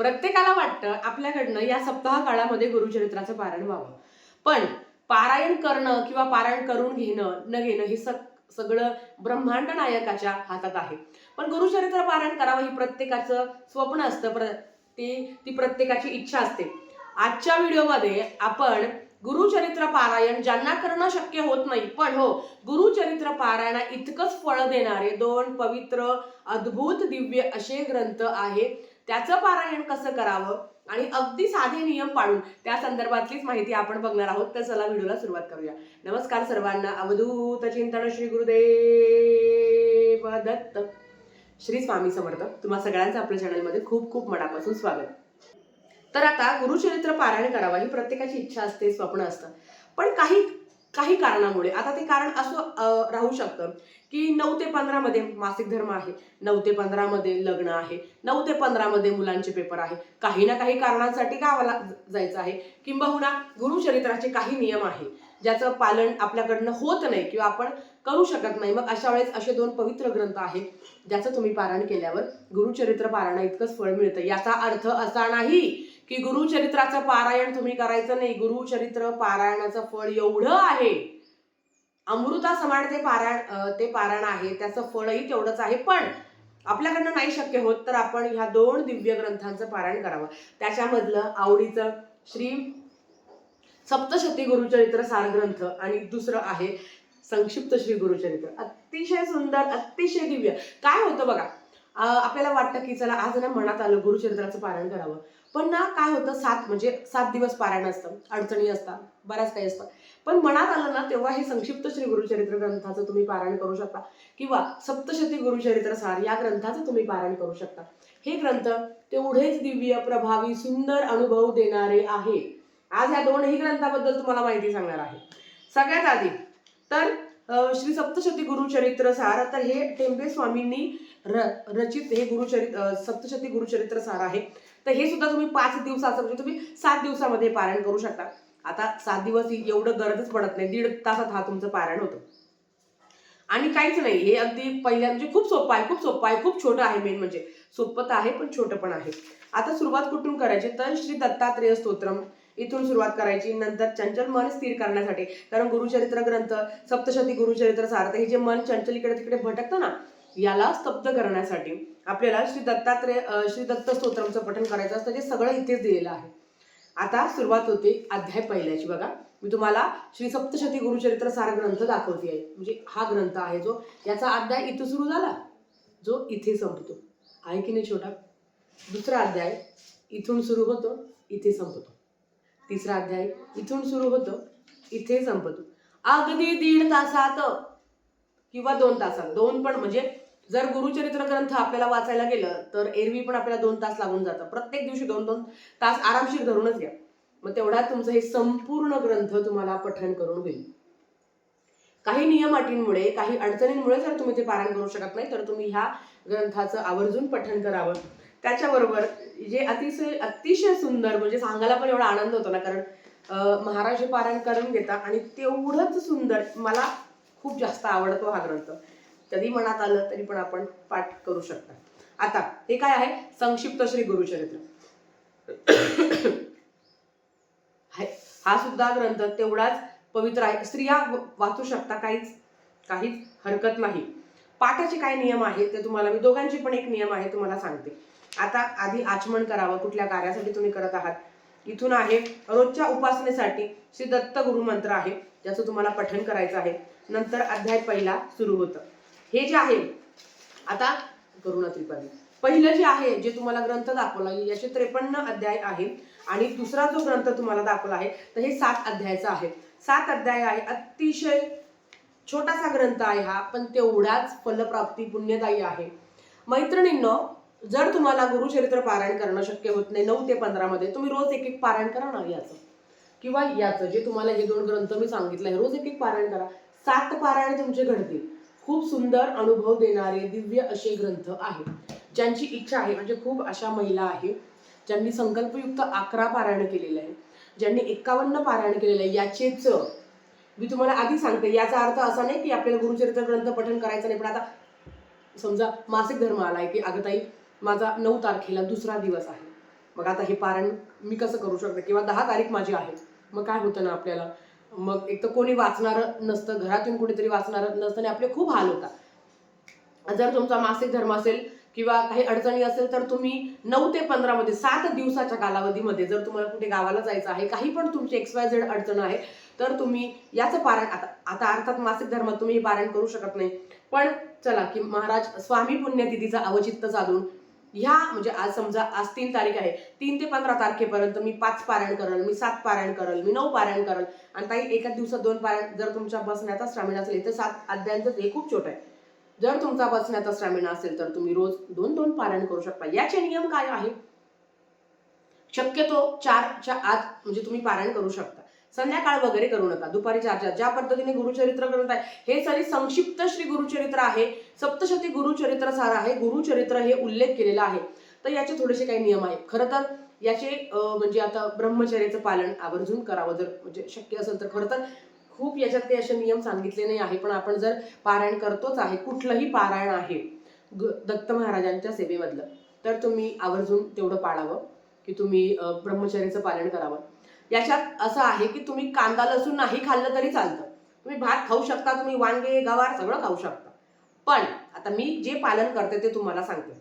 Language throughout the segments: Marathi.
प्रत्येकाला वाटतं आपल्याकडनं या सप्ताह काळामध्ये गुरुचरित्राचं पारायण व्हावं, पण पारायण करणं किंवा पारायण करून घेणं न घेणं हे सगळं ब्रह्मांड नायकाच्या हातात आहे. पण गुरुचरित्र पारायण करावं ही प्रत्येकाचं स्वप्न असतं, ती प्रत्येकाची इच्छा असते. आजच्या व्हिडिओमध्ये आपण गुरुचरित्र पारायण ज्यांना करणं शक्य होत नाही, पण हो गुरुचरित्र पारायणा इतकंच फळ देणारे 2 पवित्र अद्भुत दिव्य असे ग्रंथ आहे, त्याचं पारायण कसं करावं आणि अगदी साधे नियम पाळून त्या संदर्भातलीच माहिती आपण बघणार आहोत. तर चला व्हिडिओला सुरुवात करूया. नमस्कार सर्वांना. अवधूत चिंतन श्री गुरुदेव दत्त. श्री स्वामी समर्थ. तुम्हा सगळ्यांचं आपल्या चॅनलमध्ये खूप खूप मनापासून स्वागत. तर आता गुरुचरित्र पारायण करावा ही प्रत्येकाची इच्छा असते, स्वप्न असतं, पण काही कारणामुळे आता ते कारण असं राहू शकतं की 9 ते 15 मध्ये मासिक धर्म आहे, 9 ते 15 मध्ये लग्न आहे, 9 ते 15 मध्ये मुलांचे पेपर आहे, काही ना काही कारणांसाठी गावाला जायचं आहे, किंबहुना गुरुचरित्राचे काही नियम आहे ज्याचं पालन आपल्याकडनं होत नाही किंवा आपण करू शकत नाही. मग अशा वेळेस असे 2 पवित्र ग्रंथ आहेत ज्याचं तुम्ही पारायण केल्यावर गुरुचरित्र पारायणा इतकंच फळ मिळतं. याचा अर्थ असा नाही की गुरुचरित्राचं पारायण तुम्ही करायचं नाही. गुरुचरित्र पारायणाचं फळ एवढं आहे, अमृता समान ते पारायण आहे, त्याचं फळही तेवढंच आहे. पण आपल्याकडनं नाही शक्य होत तर आपण ह्या 2 दिव्य ग्रंथांचं पारायण करावं. त्याच्यामधलं आवडीचं श्री सप्तशती गुरुचरित्र सार ग्रंथ आणि दुसरं आहे संक्षिप्त श्री गुरुचरित्र. अतिशय सुंदर, अतिशय दिव्य. काय होतं बघा, आपल्याला वाटतं की चला आज ना मनात आलं गुरुचरित्राचं पारायण करावं, पण ना काय होतं 7 दिवस पारायण असतं, अडचणी असतात, बऱ्याच काही असतं, पण मनात आलं ना तेव्हा हे संक्षिप्त श्री गुरुचरित्र ग्रंथाचं तुम्ही पारायण करू शकता किंवा सप्तशती गुरुचरित्र सार या ग्रंथाचं तुम्ही पारायण करू शकता. हे ग्रंथ तेवढेच दिव्य, प्रभावी, सुंदर अनुभव देणारे आहे. आज ह्या 2ही ग्रंथाबद्दल तुम्हाला माहिती सांगणार आहे. सगळ्यात आधी तर श्री सप्तशती गुरुचरित्र सार, तर हे टेंबे स्वामींनी रचित हे सप्तशती गुरुचरित्र सार आहे. तर हे सुद्धा तुम्ही 5 दिवसाचं म्हणजे तुम्ही 7 दिवसामध्ये पारायण करू शकता. आता 7 दिवस एवढं गरजच पडत नाही, 1.5 तासात हा तुमचं पारायण होतं आणि काहीच नाही. हे अगदी पहिल्या म्हणजे खूप सोपं आहे, खूप छोटं आहे. मेन म्हणजे सोपं तर आहे पण छोटं पण आहे. आता सुरुवात कुठून करायची तर श्री दत्तात्रेय स्तोत्रम इथून सुरुवात करायची. नंतर चंचल मन स्थिर करण्यासाठी, कारण गुरुचरित्र ग्रंथ सप्तशती गुरुचरित्र सार, हे जे मन चंचल इकडे तिकडे भटकतं ना, याला स्तब्ध करण्यासाठी आपल्याला श्री दत्त स्तोत्रमचं पठण करायचं असतं, जे सगळं इथेच दिलेलं आहे. आता सुरुवात होते अध्याय पहिल्याची. बघा, मी तुम्हाला श्री सप्तशती गुरुचरित्र सार ग्रंथ दाखवते आहे. म्हणजे हा ग्रंथ आहे जो याचा अध्याय इथं सुरू झाला, जो इथे संपतो आहे की नाही छोटा. दुसरा अध्याय इथून सुरू होतो, इथे संपतो. तिसरा अध्याय इथून सुरू होतो, इथे संपतो. अगदी 1.5 तासात किंवा 2 तासात, 2 पण म्हणजे जर गुरुचरित्र ग्रंथ आपल्याला वाचायला गेलं तर एरवी पण आपल्याला 2 तास लागून जातं. प्रत्येक दिवशी 2-2 तास आरामशीर धरूनच घ्या. मग तेवढ्यात तुमचं हे संपूर्ण ग्रंथ तुम्हाला पठण करून होईल. काही नियम अटींमुळे, काही अडचणींमुळे जर तुम्ही ते पारायण करू शकत नाही तर तुम्ही ह्या ग्रंथाचं आवर्जून पठण करावं. त्याच्याबरोबर जे अतिशय सुंदर, म्हणजे सांगायला पण एवढा आनंद होतो ना, कारण महाराज हे पारायण करून घेतात आणि तेवढंच सुंदर, मला खूप जास्त आवडतो हा ग्रंथ. कधी मनात आलं तरी पण आपण पाठ करू शकता. आता हे काय आहे, संक्षिप्त श्री गुरुचरित्र. हा सुद्धा ग्रंथ तेवढाच पवित्र आहे. स्त्रिया वाचू शकता, काहीच हरकत नाही. पाठाचे काय नियम आहेत ते तुम्हाला मी, दोघांचे पण एक नियम आहे तुम्हाला सांगते. आता आधी आचमन करावं, कुठल्या कार्यासाठी तुम्ही करत आहात. इथून आहे रोजच्या उपासनेसाठी श्री दत्त गुरुमंत्र आहे, ज्याचं तुम्हाला पठण करायचं आहे. नंतर अध्याय पहिला सुरू होतं. हे जे आहे आता करुणा त्रिपादी, पहिलं जे आहे जे तुम्हाला ग्रंथ दाखवला याचे 53 अध्याय आहे आणि दुसरा जो ग्रंथ तुम्हाला दाखवला आहे तर हे 7 अध्यायाचं आहे. 7 अध्याय आहे. अतिशय छोटासा ग्रंथ आहे हा, पण तेवढाच फलप्राप्ती पुण्यदायी आहे. मैत्रिणींनो, जर तुम्हाला गुरुचरित्र पारायण करणं शक्य होत नाही 9 ते 15 मध्ये, तुम्ही रोज एक पारायण करा ना याचं किंवा याचं, जे तुम्हाला हे 2 ग्रंथ मी सांगितलं, रोज एक पारायण करा. 7 पारायण तुमचे घडतील. खूप सुंदर अनुभव देणारे दिव्य असे ग्रंथ आहेत. ज्यांची इच्छा आहे, म्हणजे खूप अशा महिला आहेत ज्यांनी संकल्पयुक्त 11 पारायण केलेले आहे, ज्यांनी 51 पारायण केलेलं आहे. याचेच मी तुम्हाला आधी सांगते, याचा अर्थ असा नाही की आपल्याला गुरुचरित्र ग्रंथ पठण करायचं नाही. पण आता समजा मासिक धर्म आलाय की अगं ताई माझा 9 तारखेला दुसरा दिवस आहे, मग आता हे पारायण मी कसं करू शकते, किंवा 10 तारीख माझी आहे, मग काय होतं ना आपल्याला, मग एक तर कोणी वाचणारं नसतं, घरातून कुणीतरी वाचणारं नसतं आणि आपले खूप हाल होतात. जर तुमचा मासिक धर्म असेल किंवा काही अडचणी असेल तर तुम्ही 9 ते 15 मध्ये 7 दिवसाच्या कालावधीमध्ये जर तुम्हाला कुठे गावाला जायचं आहे, काही पण तुमची XYZ अडचण आहे, तर तुम्ही याचं पारायण आता आता अर्थात मासिक धर्मात तुम्ही हे पारायण करू शकत नाही, पण चला की महाराज स्वामी पुण्यतिथीचा अवचित्त साधून ह्या म्हणजे आज समजा आज 3 तारीख आहे, 3 ते 15 तारखेपर्यंत मी 5 पारायण करल, मी 7 पारायण करल, मी 9 पारायण करल. आणि ताई एका दिवसात 2 पारायण, जर तुमच्या बसण्याचा स्टॅमिना असेल तर 7 अध्यायांचं हे खूप छोटं आहे. जर तुमचा बसण्याचा स्टॅमिना असेल तर तुम्ही रोज 2-2 पारायण करू शकता. याचे नियम काय आहे? शक्यतो 4च्या आत म्हणजे तुम्ही पारायण करू शकता. संध्याकाळ वगैरे करू नका, दुपारी 4च्या. ज्या पद्धतीने गुरुचरित्र ग्रंथ आहे, हे सारी संक्षिप्त श्री गुरुचरित्र आहे, सप्तशती गुरुचरित्र सार आहे, गुरुचरित्र हे उल्लेख केलेला आहे. तर याचे थोडेसे काही नियम आहेत. खरं तर याचे म्हणजे आता ब्रह्मचर्याचं पालन आवर्जून करावं, जर म्हणजे शक्य असेल तर. खरं तर खूप याच्यात काही असे नियम सांगितले नाही आहे, पण आपण जर पारायण करतोच आहे, कुठलंही पारायण आहे दत्त महाराजांच्या सेवेमधलं, तर तुम्ही आवर्जून तेवढं पाळावं की तुम्ही ब्रह्मचर्याचं पालन करावं. याच्यात असं आहे की तुम्ही कांदा लसूण नाही खाल्लं तरी चालतं, तुम्ही भात खाऊ शकता, तुम्ही वांगे गवार सगळं खाऊ शकता. पण आता मी जे पालन करते ते तुम्हाला सांगते.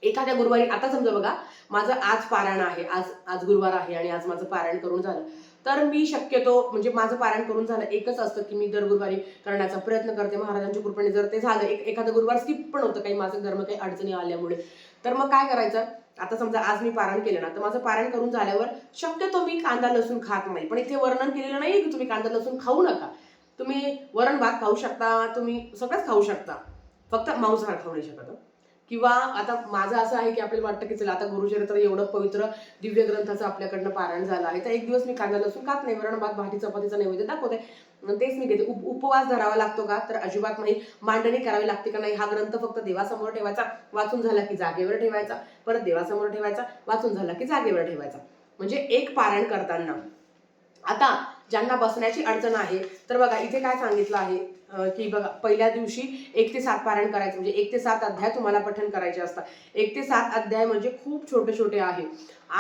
एखाद्या गुरुवारी आता समजा बघा, माझं आज पारायण आहे, आज आज गुरुवार आहे आणि आज माझं पारायण करून झालं, तर मी शक्यतो म्हणजे माझं पारायण करून झालं एकच असतं की मी दर गुरुवारी करण्याचा प्रयत्न करते. महाराजांच्या कृपेने जर ते झालं, एखादा गुरुवार स्किप पण होतं काही मासिक धर्म काही अडचणी आल्यामुळे, तर मग काय करायचं, आता समजा आज मी पारायण केलं ना, तर माझं पारायण करून झाल्यावर शक्यतो मी कांदा लसूण खात नाही. पण इथे वर्णन केलेलं नाही की तुम्ही कांदा लसूण खाऊ नका, तुम्ही वरण भात खाऊ शकता, तुम्ही सगळंच खाऊ शकता, फक्त मांसाहार खाऊ नाही शकत. किंवा आता माझं असं आहे की आपल्याला वाटतं की चला आता गुरुचरित्र एवढं पवित्र दिव्य ग्रंथाचं आपल्याकडनं पारायण झालं आहे, तर एक दिवस मी कांदा लसूण खात नाही, वरण भात भाजी चपातीचा नैवेद्य दाखवते, तेच मी घेते. उपवास धरावा लागतो का, तर अजिबात नाही. मांडणी करावी लागते का, नाही. हा ग्रंथ फक्त देवासमोर ठेवायचा, वाचून झाला की जागेवर ठेवायचा, परत देवासमोर ठेवायचा, वाचून झाला की जागेवर ठेवायचा. म्हणजे एक पारायण करताना. आता ज्यांना बसण्याची अडचण आहे, तर बघा इथे काय सांगितलं आहे की बघा पहिल्या दिवशी 1 ते 7 पारायण करायचं, म्हणजे 1 ते 7 अध्याय तुम्हाला पठण करायचे असतात. 1 ते 7 अध्याय म्हणजे खूप छोटे छोटे आहे.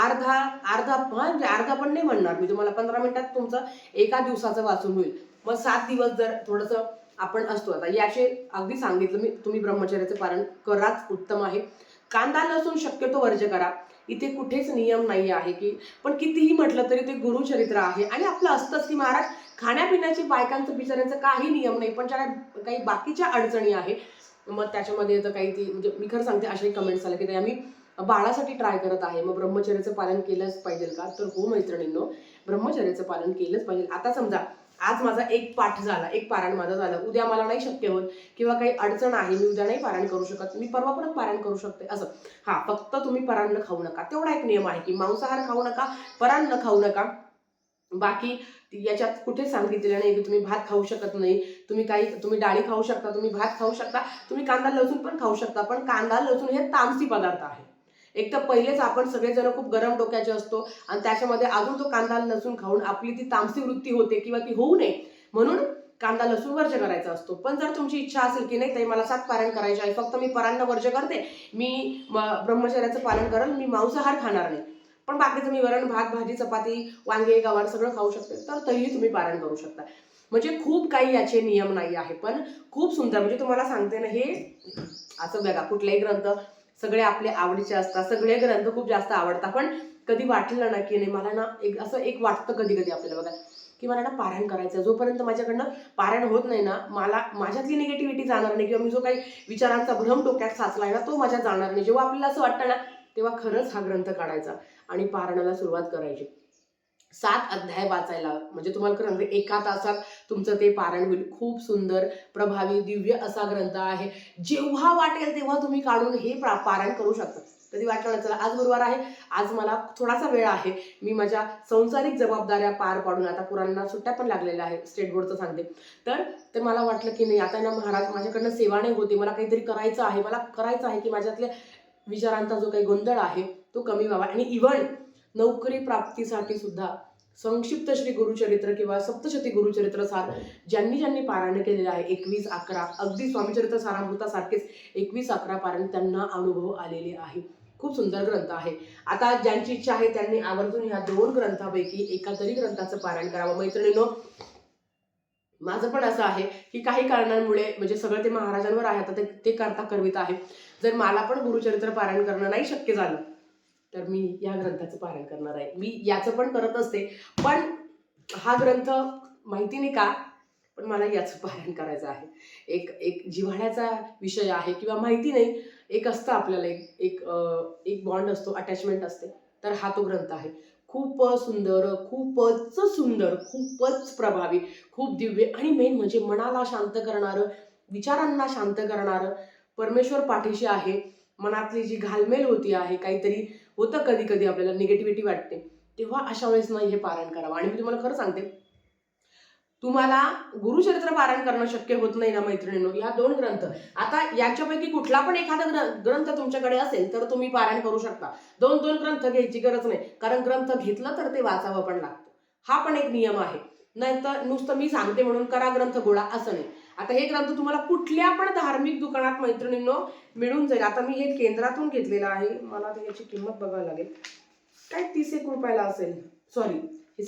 अर्धा अर्धा म्हणजे अर्धा पण नाही म्हणणार मी तुम्हाला, 15 मिनिटात तुमचं एका दिवसाचं वाचून होईल. मग 7 दिवस जर थोडंसं आपण असतो, आता याचे अगदी सांगितलं मी, तुम्ही ब्रह्मचर्याचं पालन कराच, उत्तम आहे. कांदा लसूण शक्यतो वर्ज्य करा. इथे कुठेच नियम नाही आहे की, पण कितीही म्हटलं तरी ते गुरुचरित्र आहे आणि आपलं असतंच की महाराज खाण्यापिण्याची बायकांचं बिचाऱ्यांचं काही नियम नाही, पण ज्या काही बाकीच्या अडचणी आहे, मग त्याच्यामध्ये येतं काही ती म्हणजे मी खरं सांगते असे कमेंट्स आले की ते आम्ही बाळासाठी ट्राय करत आहे, मग ब्रह्मचर्याचं पालन केलंच पाहिजे का, तर हो मैत्रिणींनो, ब्रह्मचर्याचं पालन केलंच पाहिजे. आता समजा आज माझा एक पाठ झाला, एक पारायण माझं झालं, उद्या मला नाही शक्य होत किंवा काही अडचण आहे, मी उद्या नाही पारायण करू शकत, मी परवा परत पारायण करू शकते असं. हा, फक्त तुम्ही परान्न खाऊ नका, तेवढा एक नियम आहे की मांसाहार खाऊ नका, परान्न खाऊ नका. बाकी याच्यात कुठे सांगितलेलं नाही की तुम्ही भात खाऊ शकत नाही, तुम्ही डाळी खाऊ शकता, तुम्ही भात खाऊ शकता, तुम्ही कांदा लसूण पण खाऊ शकता, पण कांदा लसूण हे तामसी पदार्थ आहे. एक तर पहिलेच आपण सगळेजण खूप गरम डोक्याचे असतो आणि त्याच्यामध्ये अजून तो कांदा लसूण खाऊन आपली ती तामसी वृत्ती होते किंवा ती होऊ नये म्हणून कांदा लसूण वर्ज्य करायचा असतो. पण जर तुमची इच्छा असेल की नाही ताई मला 7 पारायण करायचे आहे, फक्त मी परान्न वर्ज्य करते, मी ब्रह्मचर्याचं पालन करेल, मी मांसाहार खाणार नाही, पण बाकीचं मी वरण भात भाजी चपाती वांगे गवार सगळं खाऊ शकते, तर तरीही तुम्ही पारायण करू शकता. म्हणजे खूप काही याचे नियम नाही आहे, पण खूप सुंदर. म्हणजे तुम्हाला सांगते ना, हे असं बघा कुठलाही ग्रंथ सगळे आपले आवडीचे असतात, सगळे ग्रंथ खूप जास्त आवडतात, पण कधी वाटलं ना की नाही मला ना एक वाटतं कधी कधी आपल्याला बघा की मला ना पारायण करायचं, जोपर्यंत माझ्याकडनं पारायण होत नाही ना, मला माझ्यातली निगेटिव्हिटी जाणार नाही किंवा मी जो काही विचारांचा भ्रम डोक्यात साचलाय ना तो माझ्या जाणार नाही. जेव्हा आपल्याला असं वाटतं ना, तेव्हा खरंच हा ग्रंथ काढायचा आणि पारायणाला सुरुवात करायची. 7 अध्याय वाचायला म्हणजे तुम्हाला खरं म्हणजे एका तासात तुमचं ते पारायण होईल. खूप सुंदर प्रभावी दिव्य असा ग्रंथ आहे. जेव्हा वाटेल तेव्हा तुम्ही काढून हे पारायण करू शकता. कधी वाटलं चला आज गुरुवार आहे, आज मला थोडासा वेळ आहे, मी माझ्या संसारिक जबाबदाऱ्या पार पाडून, आता पुराणांना सुट्ट्या पण लागलेल्या आहे, स्टेट बोर्डचं सांगते, तर मला वाटलं की नाही आता ना महाराज माझ्याकडनं सेवा नाही होते, मला काहीतरी करायचं आहे, मला करायचं आहे की माझ्यातल्या विचारांचा जो काही गोंधळ आहे तो कमी व्हावा. आणि इव्हन नोकरी प्राप्तीसाठी सुद्धा संक्षिप्त श्री गुरुचरित्र किंवा सप्तशती गुरुचरित्र सार ज्यांनी पारायण केलेलं आहे, 21-11 अगदी स्वामीचरित्र सारामृतासारखेच 21-11 पारायण त्यांना अनुभव आलेले आहे. खूप सुंदर ग्रंथ आहे. आता ज्यांची इच्छा आहे त्यांनी आवर्जून ह्या 2 ग्रंथापैकी एका तरी ग्रंथाचं पारायण करावं. मैत्रिणींनो, माझं पण असं आहे की काही कारणांमुळे म्हणजे सगळं ते महाराजांवर आहे, आता ते करता करवित आहे. जर मला पण गुरुचरित्र पारायण करणं नाही शक्य झालं तर मी या ग्रंथाचं पारायण करणार आहे. मी याचं पण करत असते, पण हा ग्रंथ माहिती नाही का, पण मला याचं पारायण करायचं आहे. एक एक जिव्हाळ्याचा विषय आहे किंवा माहिती नाही, एक असतं आपल्याला एक एक एक बॉन्ड असतो, अटॅचमेंट असते. तर हा तो ग्रंथ आहे. खूपच सुंदर, खूपच सुंदर, खूपच प्रभावी, खूप दिव्य आणि मेन म्हणजे मनाला शांत करणारं, विचारांना शांत करणारं. परमेश्वर पाठीशी आहे. मनातली जी घालमेल होती आहे, काहीतरी होतं कधी कधी आपल्याला निगेटिव्हिटी वाटते, तेव्हा अशा वेळेस ना हे पारायण करावं. आणि मी तुम्हाला खरं सांगते, तुम्हाला गुरुचरित्र पारायण करणं शक्य होत नाही ना मैत्रिणींनो, या 2 ग्रंथ, आता यांच्यापैकी कुठला पण एखादा ग्रंथ तुमच्याकडे असेल तर तुम्ही पारायण करू शकता. 2-2 ग्रंथ घ्यायची गरज नाही, कारण ग्रंथ घेतलं तर ते वाचावं पण लागतं. हा पण एक नियम आहे. नाहीतर नुसतं मी सांगते म्हणून करा ग्रंथ गोळा असं नाही. आता हे ग्रंथ तुम्हाला कुठल्या पण धार्मिक दुकानात मैत्रिणींनो मिळून जाईल. आता मी हे केंद्रातून घेतलेलं आहे, मला आता याची किंमत बघावी लागेल. काय 30 रुपयाला असेल, सॉरी,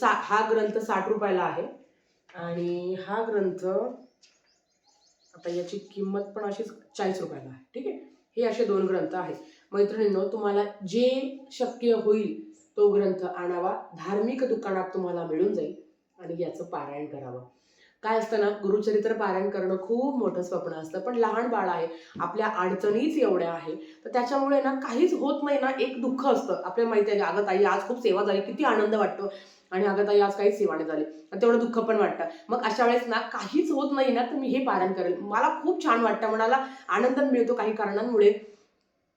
हा ग्रंथ 60 रुपयाला आहे आणि हा ग्रंथ आता याची किंमत पण अशीच 40 रुपयाला आहे. ठीक आहे, हे असे 2 ग्रंथ आहेत. मैत्रिणींनो, तुम्हाला जे शक्य होईल तो ग्रंथ आणावा, धार्मिक दुकानात तुम्हाला मिळून जाईल आणि याचं पारायण करावं. काय असतं ना, गुरुचरित्र पारायण करणं खूप मोठं स्वप्न असतं, पण लहान बाळ आहे, आपल्या अडचणीच एवढ्या आहे, तर त्याच्यामुळे ना काहीच होत नाही ना, एक दुःख असतं. आपल्याला माहिती आहे, अगं ताई आज खूप सेवा झाली, किती आनंद वाटतो, आणि अगं ताई आज काहीच सेवा नाही झाली, आणि तेवढं दुःख पण वाटतं. मग अशा वेळेस ना काहीच होत नाही ना, तर मी हे पारायण करेल, मला खूप छान वाटतं, मनाला आनंद मिळतो. काही कारणांमुळे,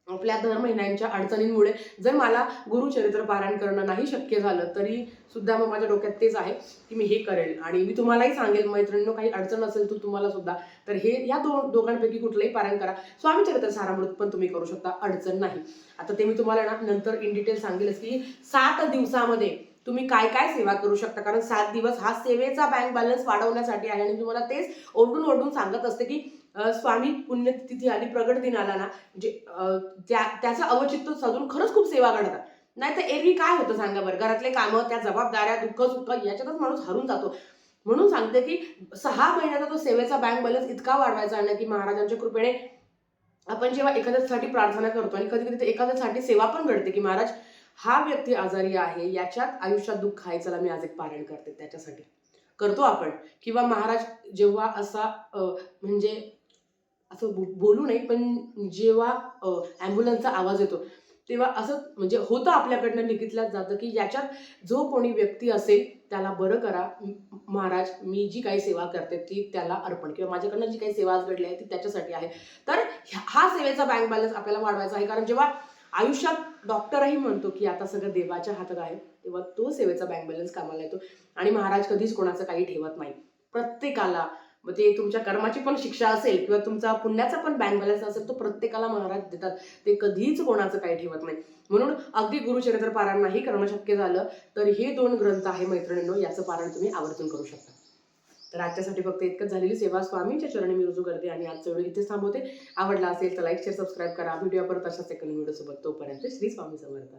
आपल्या दर महिन्यांच्या अडचणींमुळे जर मला गुरुचरित्र पारायण करणं नाही शक्य झालं तरी सुद्धा मग माझ्या डोक्यात तेच आहे की मी हे करेल. आणि मी तुम्हालाही सांगेल मैत्रिणींनो, काही अडचण असेल तर तुम्हाला सुद्धा, तर हे या दोघांपैकी कुठलंही पारायण करा. स्वामी चरित्र सारामृत पण तुम्ही करू शकता, अडचण नाही. आता ते मी तुम्हाला ना नंतर इन डिटेल सांगेलच की 7 दिवसामध्ये तुम्ही काय काय सेवा करू शकता, कारण 7 दिवस हा सेवेचा बँक बॅलन्स वाढवण्यासाठी आहे. आणि तुम्हाला तेच ओरडून ओरडून सांगत असते की स्वामी पुण्यतिथी आली, प्रगट दिन आला ना, म्हणजे त्याचं अवचित्त साधून खरंच खूप सेवा घडतात. नाही तर एरवी काय होतं सांगा बरं, घरातले कामं, त्या जबाबदाऱ्या, दुःख सुख याच्यातच माणूस हरून जातो. म्हणून सांगते की 6 महिन्याचा तो सेवेचा बँक बॅलन्स इतका वाढवायचा आहे ना, की महाराजांच्या कृपेने आपण जेव्हा एखाद्यासाठी प्रार्थना करतो आणि कधी कधी एखाद्यासाठी सेवा पण घडते की महाराज हा व्यक्ती आजारी आहे, याच्यात आयुष्यात दुःख आहे, चला मी आज एक पारायण करते, त्याच्यासाठी करतो आपण. किंवा महाराज जेव्हा असा म्हणजे असं बोलू नाही, पण जेव्हा ॲम्ब्युलन्सचा आवाज येतो तेव्हा असं म्हणजे होतं, आपल्याकडनं लिखितलं जातं की याच्यात जो कोणी व्यक्ती असेल त्याला बरं करा महाराज, मी जी काही सेवा करते ती त्याला अर्पण, किंवा माझ्याकडनं जी काही सेवा आज घडली आहे ती त्याच्यासाठी आहे. तर हा सेवेचा बँक बॅलन्स आपल्याला वाढवायचा आहे, कारण जेव्हा आयुष्यात डॉक्टरही म्हणतो की आता सगळं देवाच्या हातात आहे, तेव्हा तो सेवेचा बँक बॅलन्स कामाला येतो. आणि महाराज कधीच कोणाचं काही ठेवत नाही, प्रत्येकाला. मग ते तुमच्या कर्माची पण शिक्षा असेल किंवा तुमचा पुण्याचा पण बँक बॅलन्स असेल, तो प्रत्येकाला महाराज देतात, ते कधीच कोणाचं काही ठेवत नाही. म्हणून अगदी गुरुचरित्र पारायण नाही करणं शक्य झालं तर हे 2 ग्रंथ आहे मैत्रिणींनो, याचं पारायण तुम्ही आवर्जून करू शकता. तर आजच्यासाठी फक्त इतकंच. झालेली सेवा स्वामींच्या चरणी मी रुजू करते आणि आजचा व्हिडिओ इथेच थांबवते. आवडला असेल तर लाईक शेअर सबस्क्राईब करा. व्हिडिओ परत अशा सेकंड व्हिडिओ सोबत. तोपर्यंत श्री स्वामी समर्थ.